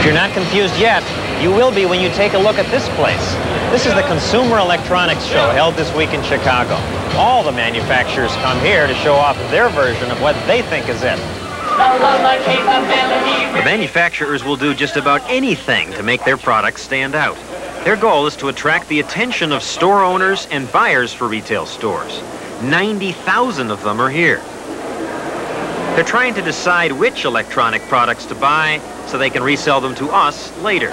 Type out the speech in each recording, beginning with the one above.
If you're not confused yet, you will be when you take a look at this place. This is the Consumer Electronics Show held this week in Chicago. All the manufacturers come here to show off their version of what they think is it. The manufacturers will do just about anything to make their products stand out. Their goal is to attract the attention of store owners and buyers for retail stores. 90,000 of them are here. They're trying to decide which electronic products to buy so they can resell them to us later.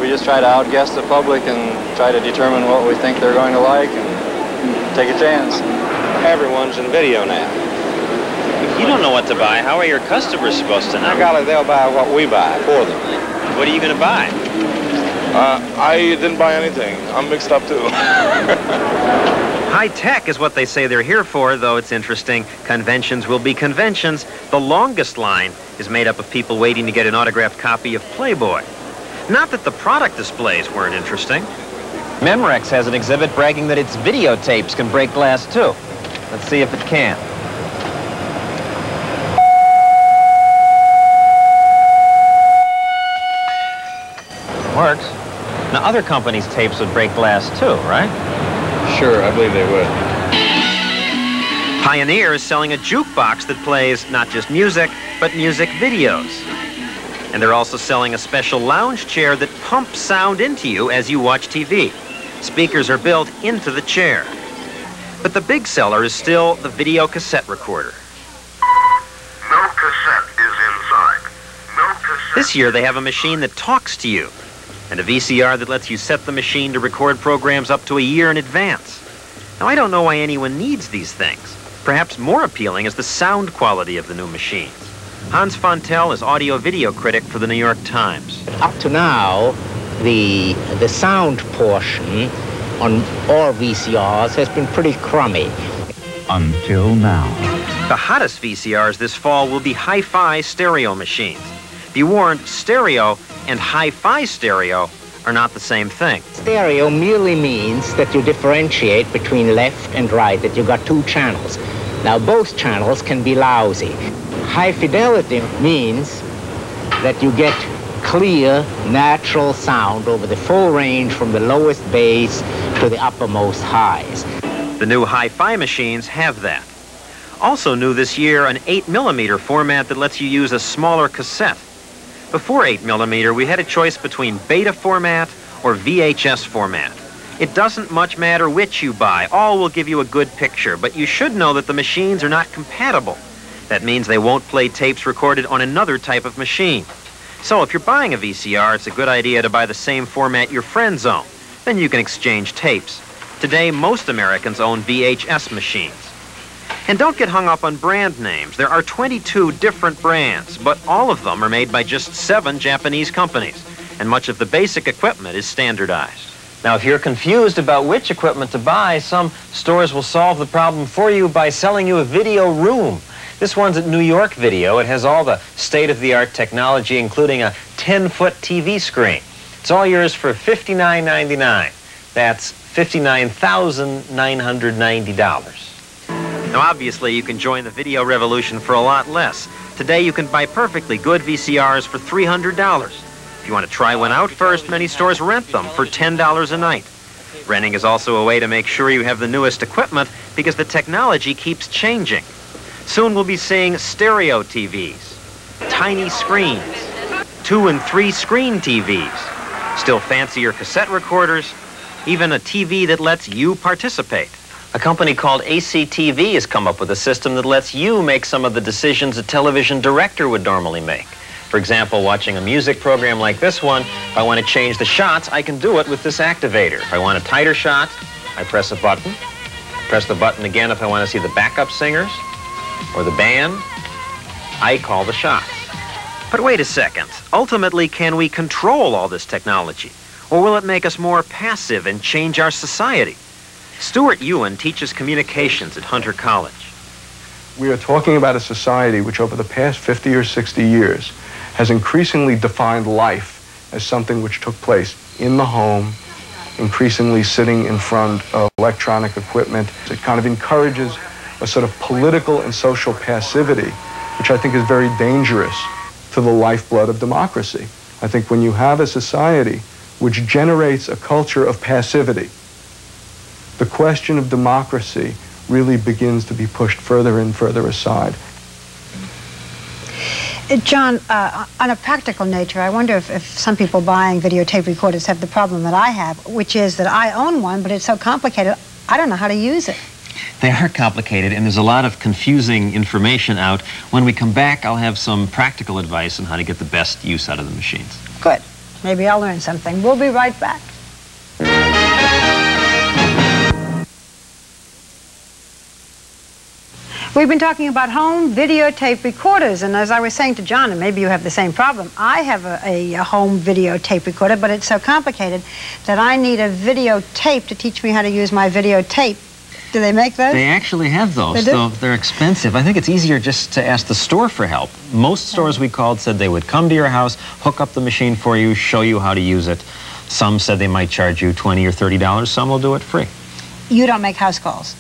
We just try to outguess the public and try to determine what we think they're going to like and take a chance. Everyone's in video now. If you don't know what to buy, how are your customers supposed to know? I got it, they'll buy what we buy for them. What are you going to buy? I didn't buy anything. I'm mixed up too. High tech is what they say they're here for, though it's interesting. Conventions will be conventions. The longest line is made up of people waiting to get an autographed copy of Playboy. Not that the product displays weren't interesting. Memorex has an exhibit bragging that its videotapes can break glass too. Let's see if it can. Works. Now, other companies' tapes would break glass too, right? Sure, I believe they would. Pioneer is selling a jukebox that plays not just music, but music videos. And they're also selling a special lounge chair that pumps sound into you as you watch TV. Speakers are built into the chair. But the big seller is still the video cassette recorder. No cassette is inside. No cassette. This year they have a machine that talks to you, and a VCR that lets you set the machine to record programs up to a year in advance. Now, I don't know why anyone needs these things. Perhaps more appealing is the sound quality of the new machines. Hans Fontel is audio-video critic for the New York Times. Up to now, the sound portion on all VCRs has been pretty crummy. Until now. The hottest VCRs this fall will be hi-fi stereo machines. Be warned, stereo and hi-fi stereo are not the same thing. Stereo merely means that you differentiate between left and right, that you got two channels. Now, both channels can be lousy. High fidelity means that you get clear, natural sound over the full range from the lowest bass to the uppermost highs. The new hi-fi machines have that. Also new this year, an 8mm format that lets you use a smaller cassette. Before 8mm, we had a choice between beta format or VHS format. It doesn't much matter which you buy. All will give you a good picture, but you should know that the machines are not compatible. That means they won't play tapes recorded on another type of machine. So if you're buying a VCR, it's a good idea to buy the same format your friends own. Then you can exchange tapes. Today, most Americans own VHS machines. And don't get hung up on brand names. There are 22 different brands, but all of them are made by just 7 Japanese companies, and much of the basic equipment is standardized. Now, if you're confused about which equipment to buy, some stores will solve the problem for you by selling you a video room. This one's at New York Video. It has all the state-of-the-art technology, including a 10-foot TV screen. It's all yours for $59.99. That's $59,990. Now, obviously, you can join the video revolution for a lot less. Today, you can buy perfectly good VCRs for $300. If you want to try one out first, many stores rent them for $10 a night. Renting is also a way to make sure you have the newest equipment because the technology keeps changing. Soon we'll be seeing stereo TVs, tiny screens, 2- and 3-screen TVs, still fancier cassette recorders, even a TV that lets you participate. A company called ACTV has come up with a system that lets you make some of the decisions a television director would normally make. For example, watching a music program like this one, if I want to change the shots, I can do it with this activator. If I want a tighter shot, I press a button. Press the button again if I want to see the backup singers or the band. I call the shots. But wait a second. Ultimately, can we control all this technology? Or will it make us more passive and change our society? Stuart Ewan teaches communications at Hunter College. We are talking about a society which over the past 50 or 60 years has increasingly defined life as something which took place in the home, increasingly sitting in front of electronic equipment. It kind of encourages a sort of political and social passivity, which I think is very dangerous to the lifeblood of democracy. I think when you have a society which generates a culture of passivity, the question of democracy really begins to be pushed further and further aside. John, on a practical nature, I wonder if some people buying videotape recorders have the problem that I have, which is that I own one, but it's so complicated, I don't know how to use it. They are complicated, and there's a lot of confusing information out. When we come back, I'll have some practical advice on how to get the best use out of the machines. Good. Maybe I'll learn something. We'll be right back. We've been talking about home videotape recorders, and as I was saying to John, and maybe you have the same problem, I have a home videotape recorder, but it's so complicated that I need a videotape to teach me how to use my videotape. Do they make those? They actually have those, They do? though they're expensive. I think it's easier just to ask the store for help. Most stores we called said they would come to your house, hook up the machine for you, show you how to use it. Some said they might charge you $20 or $30. Some will do it free. You don't make house calls?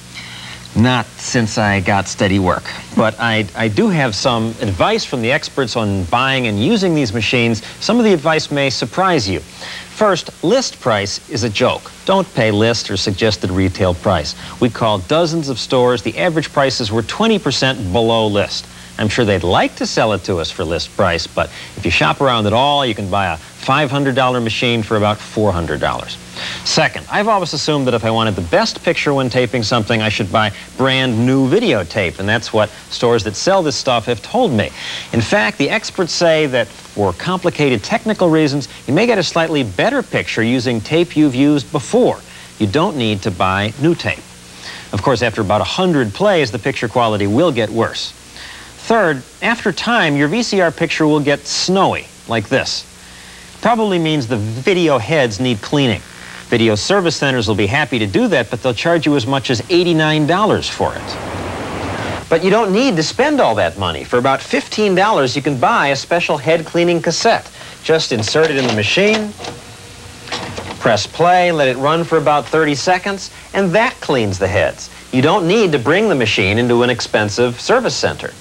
Not since I got steady work. But I do have some advice from the experts on buying and using these machines. Some of the advice may surprise you. First, list price is a joke. Don't pay list or suggested retail price. We called dozens of stores. The average prices were 20% below list. I'm sure they'd like to sell it to us for list price, but if you shop around at all, you can buy a $500 machine for about $400. Second, I've always assumed that if I wanted the best picture when taping something, I should buy brand new videotape, and that's what stores that sell this stuff have told me. In fact, the experts say that for complicated technical reasons, you may get a slightly better picture using tape you've used before. You don't need to buy new tape. Of course, after about 100 plays, the picture quality will get worse. Third, after time, your VCR picture will get snowy, like this. Probably means the video heads need cleaning. Video service centers will be happy to do that, but they'll charge you as much as $89 for it. But you don't need to spend all that money. For about $15, you can buy a special head cleaning cassette. Just insert it in the machine, press play, let it run for about 30 seconds, and that cleans the heads. You don't need to bring the machine into an expensive service center.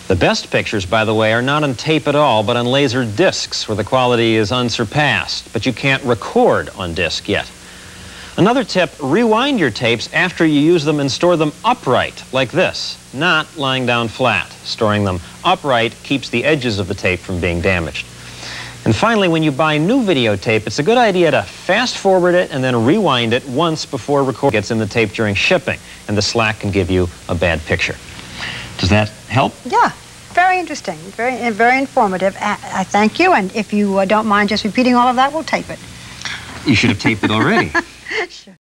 The best pictures, by the way, are not on tape at all, but on laser discs, where the quality is unsurpassed, but you can't record on disc yet. Another tip, rewind your tapes after you use them and store them upright, like this, not lying down flat. Storing them upright keeps the edges of the tape from being damaged. And finally, when you buy new videotape, it's a good idea to fast forward it and then rewind it once before recording gets in the tape during shipping, and the slack can give you a bad picture. Does that help? Yeah, very interesting, very informative. I thank you, and if you don't mind just repeating all of that, we'll tape it. You should have taped it already. Sure.